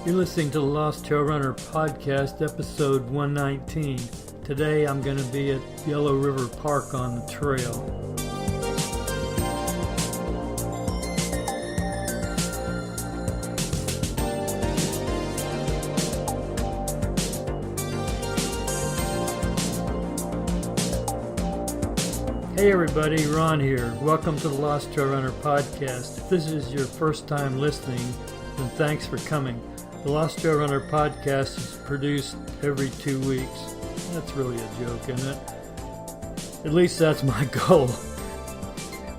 You're listening to the LostTrailRunner Podcast, episode 119. Today I'm going to be at Yellow River Park on the trail. Hey everybody, Ron here. Welcome to the LostTrailRunner Podcast. If this is your first time listening, then thanks for coming. The LostTrailRunner Podcast is produced every 2 weeks. That's really a joke, isn't it? At least that's my goal.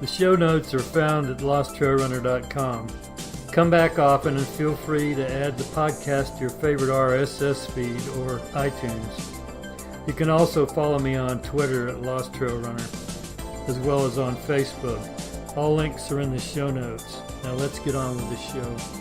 The show notes are found at LostTrailRunner.com. Come back often and feel free to add the podcast to your favorite RSS feed or iTunes. You can also follow me on Twitter at LostTrailRunner, as well as on Facebook. All links are in the show notes. Now let's get on with the show.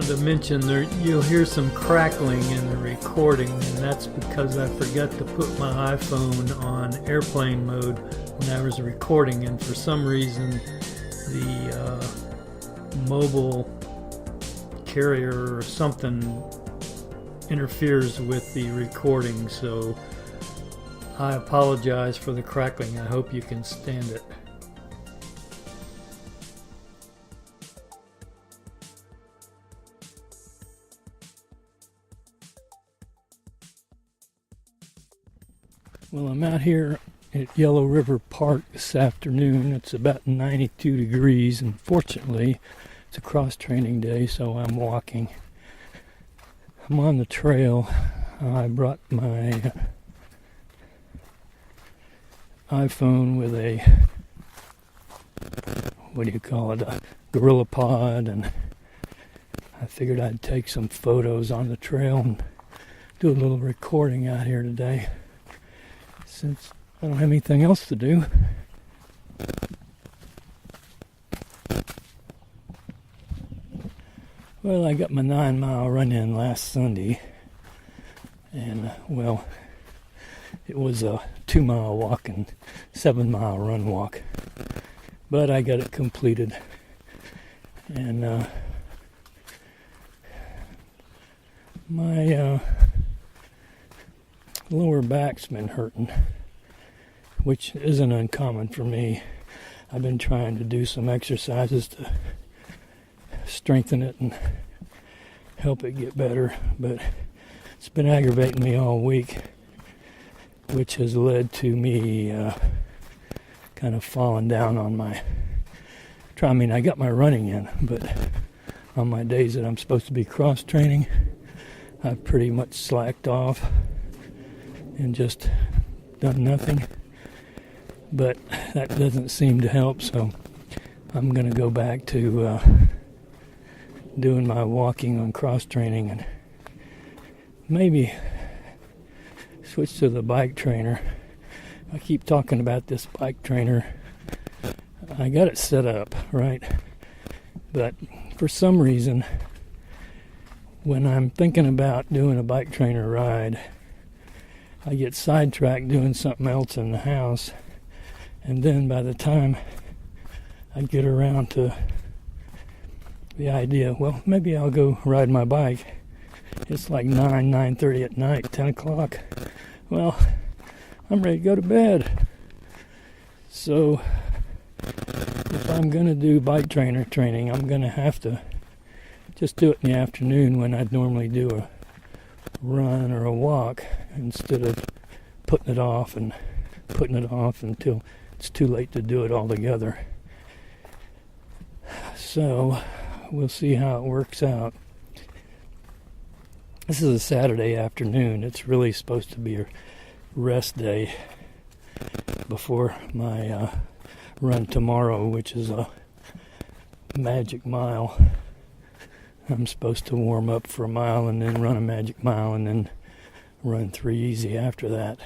To mention you'll hear some crackling in the recording, and that's because I forgot to put my iPhone on airplane mode when I was recording, and for some reason the mobile carrier or something interferes with the recording, so I apologize for the crackling. I hope you can stand it. Well, I'm out here at Yellow River Park this afternoon. It's about 92 degrees, and fortunately, it's a cross-training day, so I'm walking. I'm on the trail. I brought my iPhone with a, a GorillaPod, and I figured I'd take some photos on the trail and do a little recording out here today, since I don't have anything else to do. Well, I got my 9-mile run-in last Sunday, and, it was a 2-mile walk and 7-mile run walk, but I got it completed, and my lower back's been hurting, which isn't uncommon for me. I've been trying to do some exercises to strengthen it and help it get better, but it's been aggravating me all week, which has led to me kind of falling down on my I got my running in, but on my days that I'm supposed to be cross-training, I've pretty much slacked off and just done nothing. But that doesn't seem to help, so I'm going to go back to doing my walking on cross-training and maybe switch to the bike trainer. I keep talking about this bike trainer. I got it set up, right? But for some reason, when I'm thinking about doing a bike trainer ride, I get sidetracked doing something else in the house, and then by the time I get around to the idea, well, maybe I'll go ride my bike, it's like 9:30 at night, 10 o'clock. Well, I'm ready to go to bed. So if I'm going to do bike trainer training, I'm going to have to just do it in the afternoon when I'd normally do a run or a walk, instead of putting it off until it's too late to do it all together. So we'll see how it works out. This is a Saturday afternoon. It's really supposed to be a rest day before my run tomorrow, which is a magic mile. I'm supposed to warm up for a mile and then run a magic mile and then run 3 easy after that.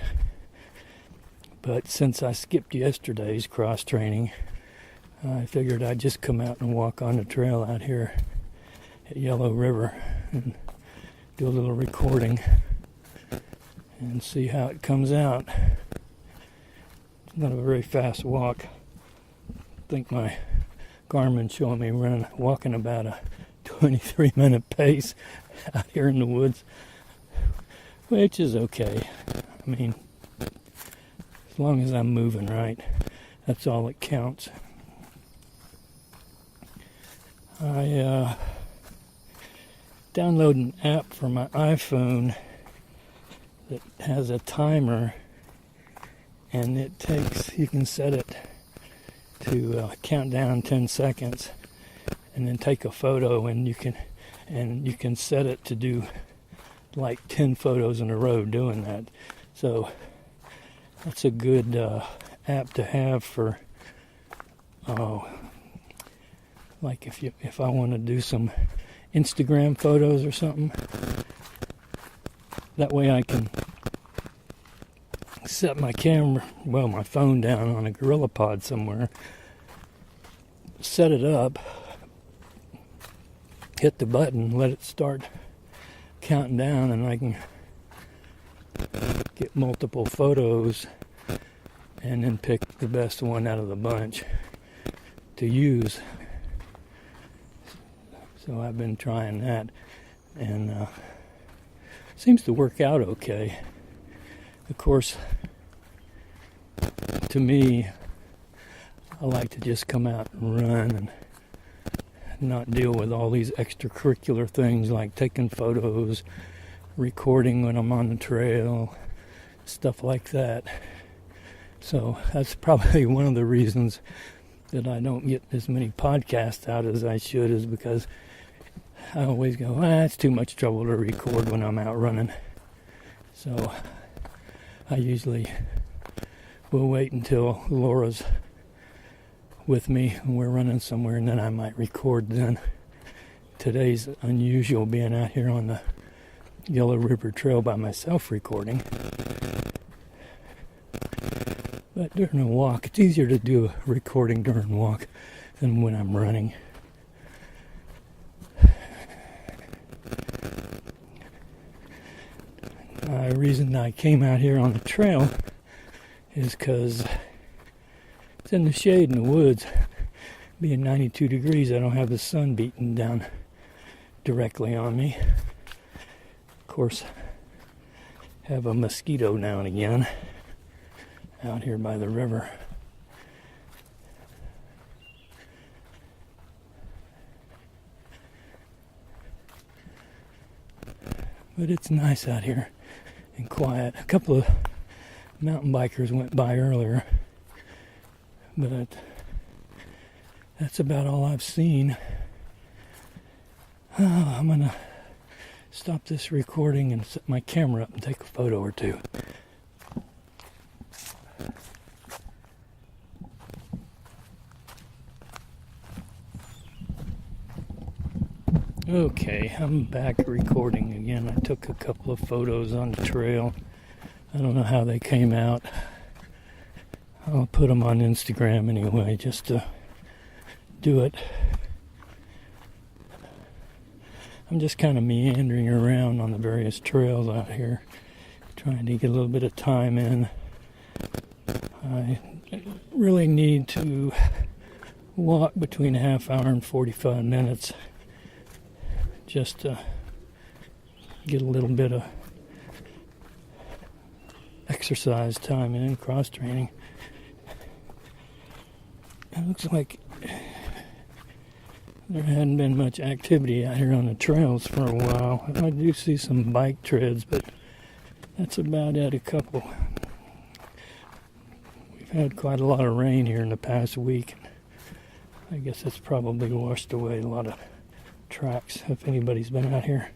But since I skipped yesterday's cross training, I figured I'd just come out and walk on the trail out here at Yellow River and do a little recording and see how it comes out. It's not a very fast walk. I think my Garmin's showing me walking about a 23-minute pace out here in the woods, which is okay. I mean, as long as I'm moving right, that's all that counts. I download an app for my iPhone that has a timer, and you can set it to count down 10 seconds and then take a photo, and you can set it to do like 10 photos in a row doing that. So that's a good app to have for like if I want to do some Instagram photos or something. That way I can set my my phone down on a Gorilla Pod somewhere, set it up, hit the button, let it start counting down, and I can get multiple photos and then pick the best one out of the bunch to use. So I've been trying that, and seems to work out okay. Of course, to me, I like to just come out and run and not deal with all these extracurricular things like taking photos, recording when I'm on the trail, stuff like that. So that's probably one of the reasons that I don't get as many podcasts out as I should, is because I always go, it's too much trouble to record when I'm out running. So I usually will wait until Laura's with me and we're running somewhere, and then I might record then. Today's unusual, being out here on the Yellow River Trail by myself recording. But during a walk, it's easier to do a recording during a walk than when I'm running. The reason I came out here on the trail is because it's in the shade in the woods. Being 92 degrees, I don't have the sun beating down directly on me. Of course, have a mosquito now and again out here by the river. But it's nice out here and quiet. A couple of mountain bikers went by earlier, but that's about all I've seen. I'm gonna stop this recording and set my camera up and take a photo or two. Okay, I'm back recording again. I took a couple of photos on the trail. I don't know how they came out. I'll put them on Instagram anyway, just to do it. I'm just kind of meandering around on the various trails out here, trying to get a little bit of time in. I really need to walk between a half hour and 45 minutes just to get a little bit of exercise time in, cross training. It looks like there hadn't been much activity out here on the trails for a while. I do see some bike treads, but that's about it. A couple. We've had quite a lot of rain here in the past week. I guess it's probably washed away a lot of tracks if anybody's been out here.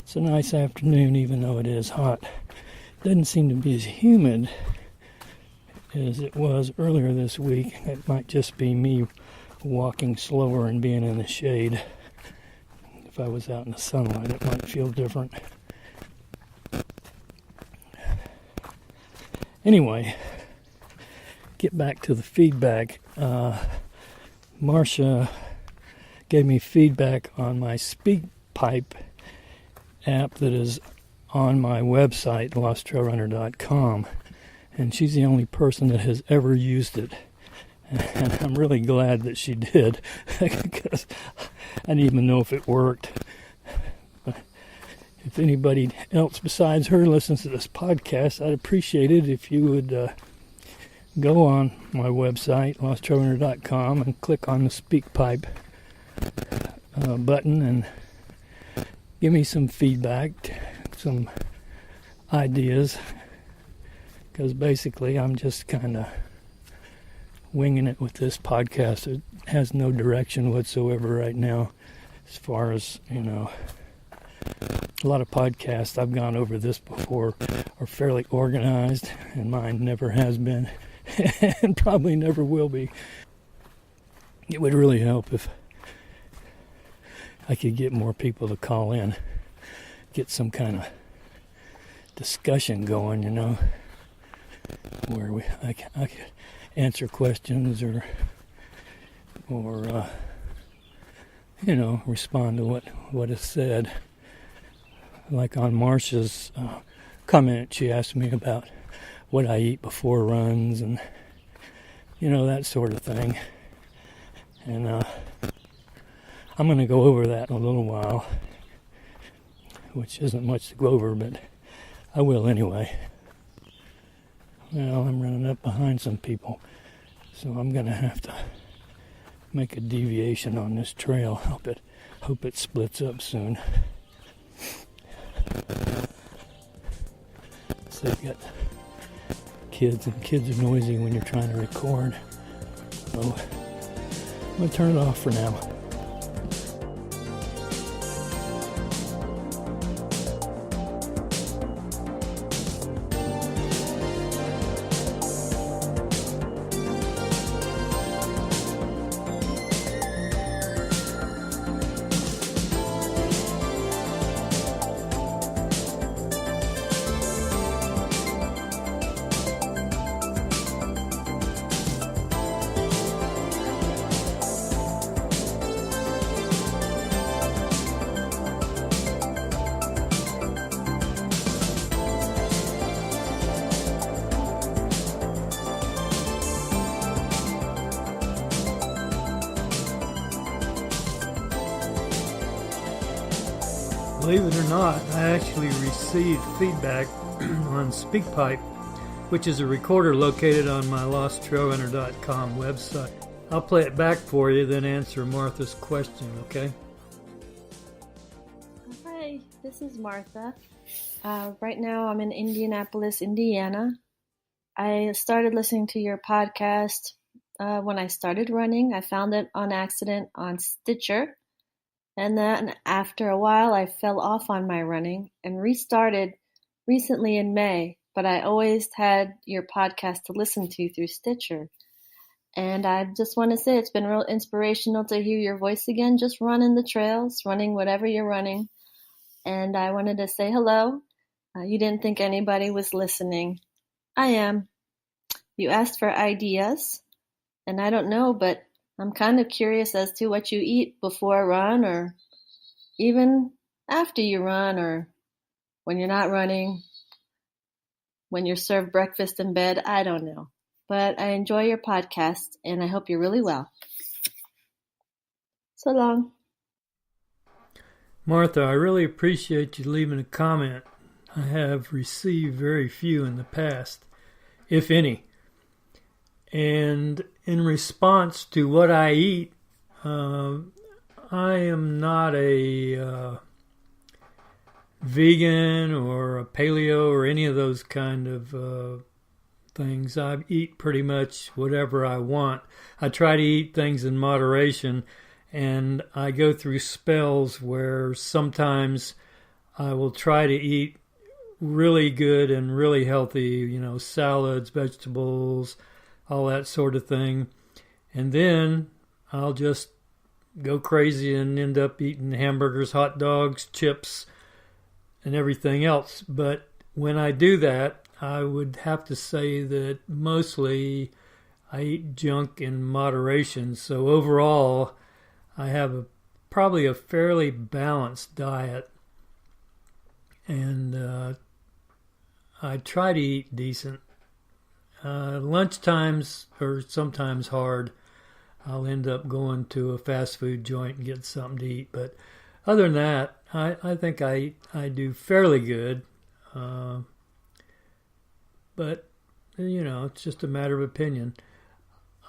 It's a nice afternoon, even though it is hot. Doesn't seem to be as humid as it was earlier this week. It might just be me walking slower and being in the shade. If I was out in the sunlight, it might feel different. Anyway, get back to the feedback. Marsha gave me feedback on my Speakpipe app that is on my website, LostTrailRunner.com, and she's the only person that has ever used it. And I'm really glad that she did, because I didn't even know if it worked. If anybody else besides her listens to this podcast, I'd appreciate it if you would go on my website, LostTrailRunner.com, and click on the Speakpipe button and give me some feedback, some ideas, because basically I'm just kind of winging it with this podcast. It has no direction whatsoever right now, as far as, a lot of podcasts, I've gone over this before, are fairly organized, and mine never has been, and probably never will be. It would really help if I could get more people to call in, get some kind of discussion going, where I could answer questions or respond to what is said. Like on Marsha's comment, she asked me about what I eat before runs and, that sort of thing. And I'm going to go over that in a little while, which isn't much to go over, but I will anyway. Well, I'm running up behind some people, so I'm going to have to make a deviation on this trail. Hope it splits up soon. So you've got kids, and kids are noisy when you're trying to record. So I'm going to turn it off for now. Believe it or not, I actually received feedback on Speakpipe, which is a recorder located on my LostTrailRunner.com website. I'll play it back for you, then answer Martha's question, okay? Hi, this is Martha. Right now I'm in Indianapolis, Indiana. I started listening to your podcast when I started running. I found it on accident on Stitcher. And then after a while, I fell off on my running and restarted recently in May. But I always had your podcast to listen to through Stitcher. And I just want to say it's been real inspirational to hear your voice again, just running the trails, running whatever you're running. And I wanted to say hello. You didn't think anybody was listening. I am. You asked for ideas. And I don't know, but I'm kind of curious as to what you eat before a run, or even after you run, or when you're not running, when you're served breakfast in bed. I don't know. But I enjoy your podcast, and I hope you're really well. So long. Martha, I really appreciate you leaving a comment. I have received very few in the past, if any. And in response to what I eat, I am not a vegan or a paleo or any of those kind of things. I eat pretty much whatever I want. I try to eat things in moderation, and I go through spells where sometimes I will try to eat really good and really healthy, salads, vegetables, all that sort of thing. And then I'll just go crazy and end up eating hamburgers, hot dogs, chips, and everything else. But when I do that, I would have to say that mostly I eat junk in moderation. So overall, I have probably a fairly balanced diet. And I try to eat decent. Lunch times are sometimes hard. I'll end up going to a fast food joint and get something to eat. But other than that, I think I do fairly good. But, it's just a matter of opinion.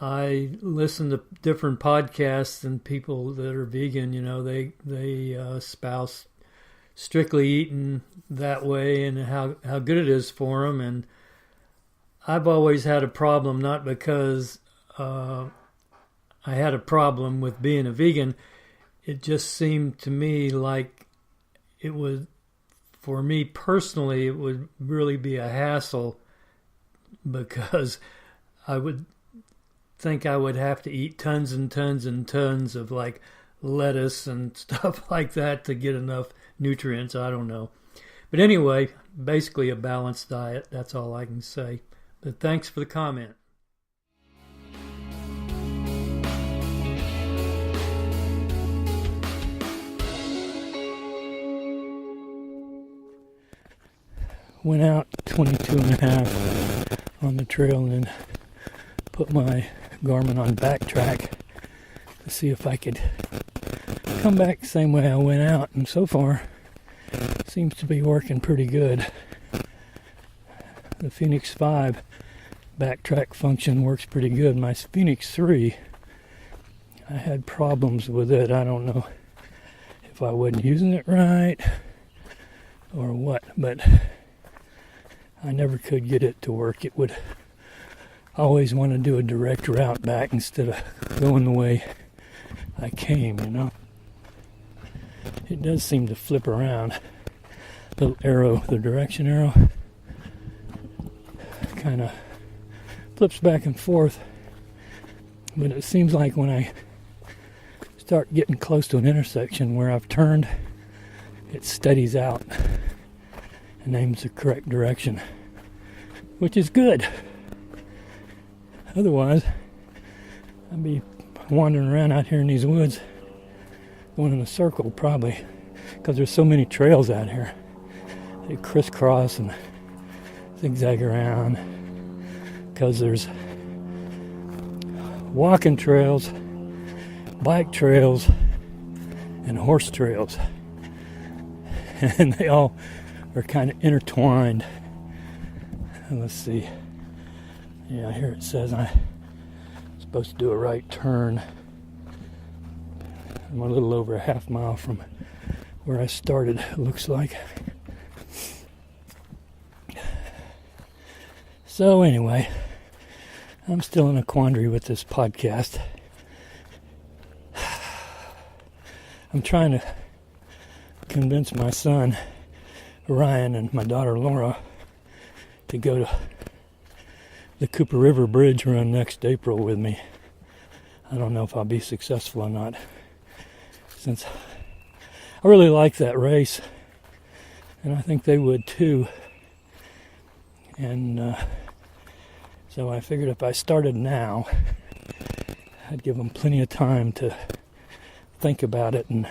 I listen to different podcasts and people that are vegan, they espouse strictly eating that way and how good it is for them. And I've always had a problem, not because I had a problem with being a vegan. It just seemed to me like it would, for me personally, it would really be a hassle, because I would think I would have to eat tons and tons and tons of like lettuce and stuff like that to get enough nutrients. I don't know. But anyway, basically a balanced diet. That's all I can say. But thanks for the comment. Went out 22 and a half on the trail and then put my Garmin on backtrack to see if I could come back the same way I went out. And so far, it seems to be working pretty good. The Phoenix 5 backtrack function works pretty good. My Phoenix 3, I had problems with it. I don't know if I wasn't using it right or what, but I never could get it to work. It would always want to do a direct route back instead of going the way I came, It does seem to flip around. The arrow, the direction arrow, kind of flips back and forth. But it seems like when I start getting close to an intersection where I've turned, it steadies out and aims the correct direction, which is good. Otherwise, I'd be wandering around out here in these woods, going in a circle probably, because there's so many trails out here. They crisscross and zigzag around, because there's walking trails, bike trails, and horse trails. And they all are kind of intertwined. And let's see. Yeah, here it says I'm supposed to do a right turn. I'm a little over a half mile from where I started, it looks like. So anyway, I'm still in a quandary with this podcast. I'm trying to convince my son Ryan and my daughter Laura to go to the Cooper River Bridge run next April with me. I don't know if I'll be successful or not, since I really like that race, and I think they would too. And so I figured if I started now, I'd give them plenty of time to think about it and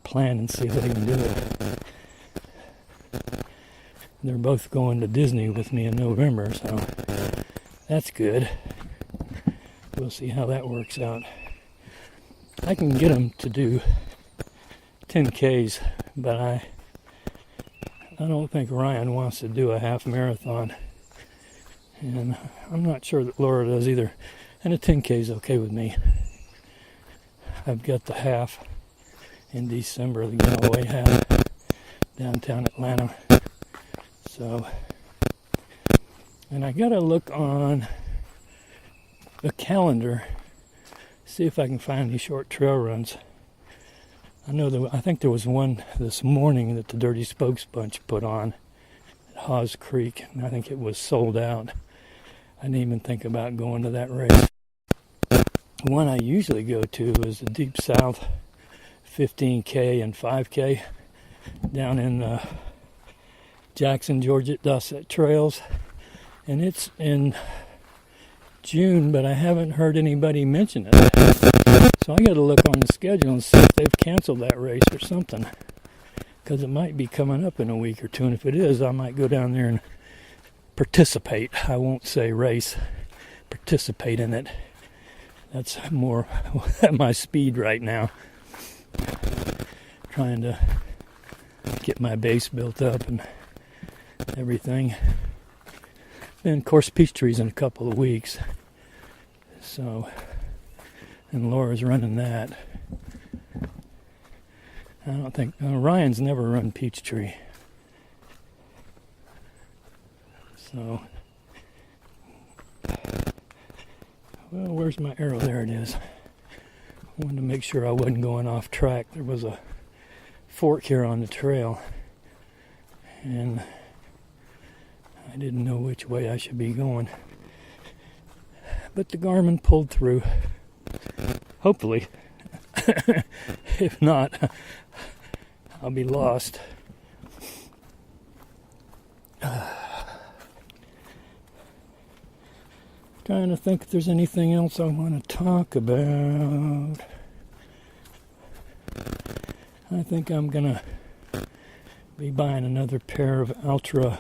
plan and see if they can do it. They're both going to Disney with me in November, so that's good. We'll see how that works out. I can get them to do 10Ks, but I don't think Ryan wants to do a half marathon. And I'm not sure that Laura does either. And a 10K is okay with me. I've got the half in December, the Galloway half, downtown Atlanta. So, and I gotta look on the calendar, see if I can find any short trail runs I think there was one this morning that the Dirty Spokes Bunch put on at Hawes Creek, and I think it was sold out. I didn't even think about going to that race. The one I usually go to is the Deep South 15K and 5K down in Jackson, Georgia, at Dosset Trails. And it's in June, but I haven't heard anybody mention it. So I got to look on the schedule and see if they've canceled that race or something. Because it might be coming up in a week or two, and if it is, I might go down there and participate. I won't say race, participate in it. That's more at my speed right now. Trying to get my base built up and everything. And of course, Peachtree's in a couple of weeks. So, and Laura's running that. I don't think, Ryan's never run Peachtree. So, well, where's my arrow? There it is. I wanted to make sure I wasn't going off track. There was a fork here on the trail, and I didn't know which way I should be going. But the Garmin pulled through. Hopefully. If not, I'll be lost. Trying to think if there's anything else I want to talk about. I think I'm going to be buying another pair of Ultra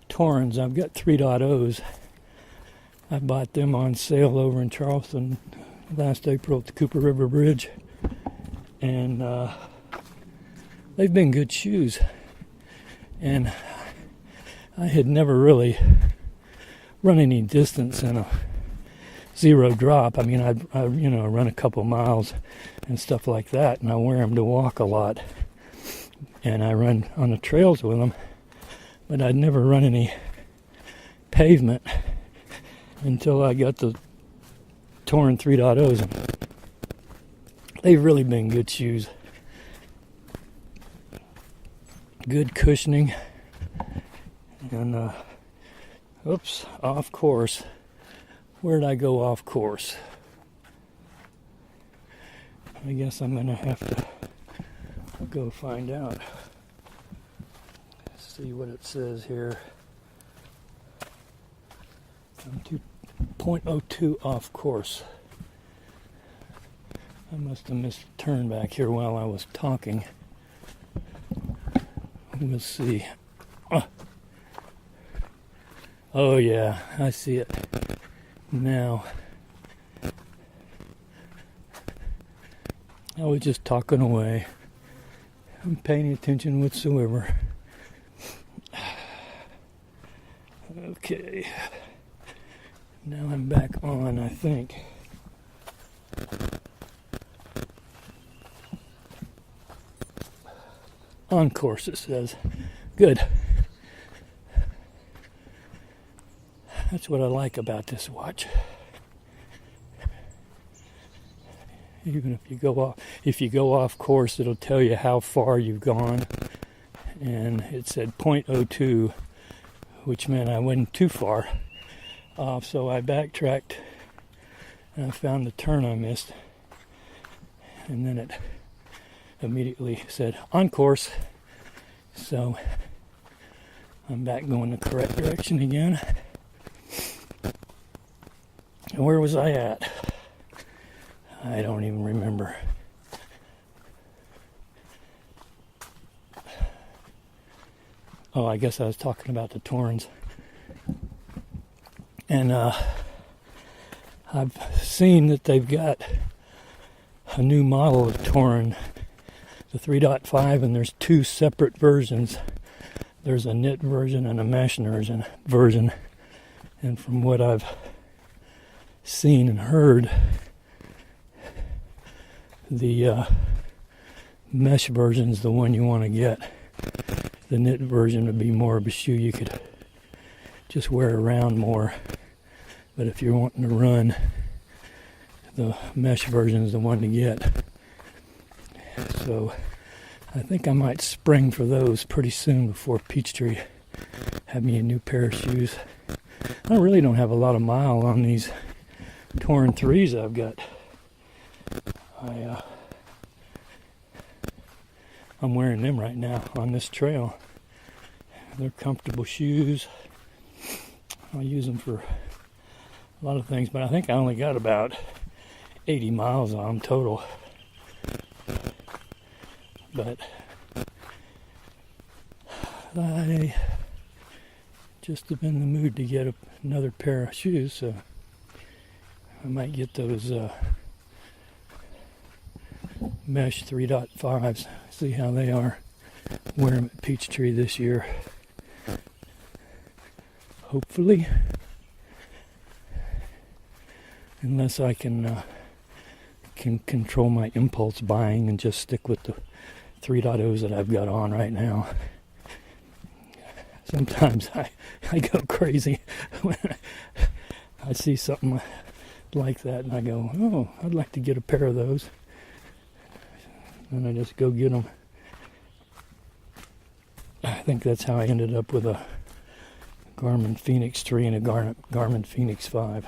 Torrens. I've got 3.0s. I bought them on sale over in Charleston last April at the Cooper River Bridge. And they've been good shoes. And I had never really run any distance in a zero drop. I mean, I run a couple miles and stuff like that, and I wear them to walk a lot. And I run on the trails with them, but I'd never run any pavement until I got the Torn 3.0s. And they've really been good shoes. Good cushioning. And, oops, off course. Where'd I go off course? I guess I'm going to have to go find out. See what it says here. I'm 2.02 off course. I must have missed a turn back here while I was talking. We'll see. Oh yeah, I see it now. I was just talking away. I'm paying attention whatsoever. Okay. Now I'm back on, I think. On course, it says. Good. That's what I like about this watch. Even if you go off course, it'll tell you how far you've gone. And it said 0.02, which meant I wasn't too far off. So I backtracked and I found the turn I missed. And then it immediately said on course. So I'm back going the correct direction again. And where was I at? I don't even remember. Oh, I guess I was talking about the Torrens. And I've seen that they've got a new model of Torren, the 3.5, and there's two separate versions. There's a knit version and a mesh version. And from what I've seen and heard, the mesh version is the one you want to get. The knit version would be more of a shoe you could just wear around more. But if you're wanting to run, the mesh version is the one to get. so I think I might spring for those pretty soon before Peachtree have me a new pair of shoes. I really don't have a lot of mile on these Torn 3s I've got. I'm wearing them right now on this trail. They're comfortable shoes. I'll use them for a lot of things, but I think I only got about 80 miles on them total. But I just have been in the mood to get another pair of shoes, so I might get those mesh 3.5s, see how they are. Wear them at Peachtree this year. Hopefully. Unless I can control my impulse buying and just stick with the 3.0s that I've got on right now. Sometimes I go crazy when I see something like that and I go, oh, I'd like to get a pair of those. And I just go get them. I think that's how I ended up with a Garmin Fenix 3 and a Garmin Fenix 5.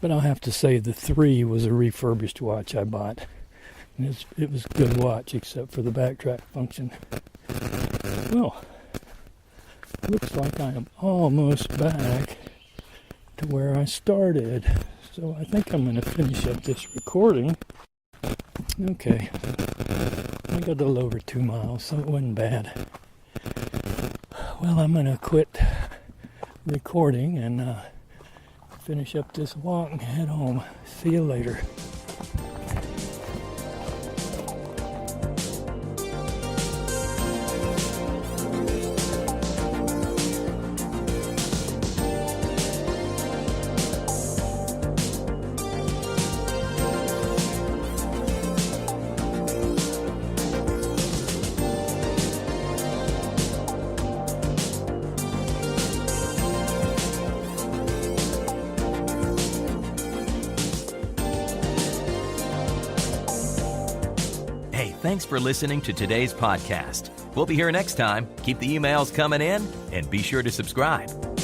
But I'll have to say the 3 was a refurbished watch I bought. And it was a good watch except for the backtrack function. Well, looks like I am almost back to where I started. So I think I'm going to finish up this recording. Okay. I got a little over 2 miles, so it wasn't bad. Well, I'm going to quit recording and finish up this walk and head home. See you later. Thanks for listening to today's podcast. We'll be here next time. Keep the emails coming in and be sure to subscribe.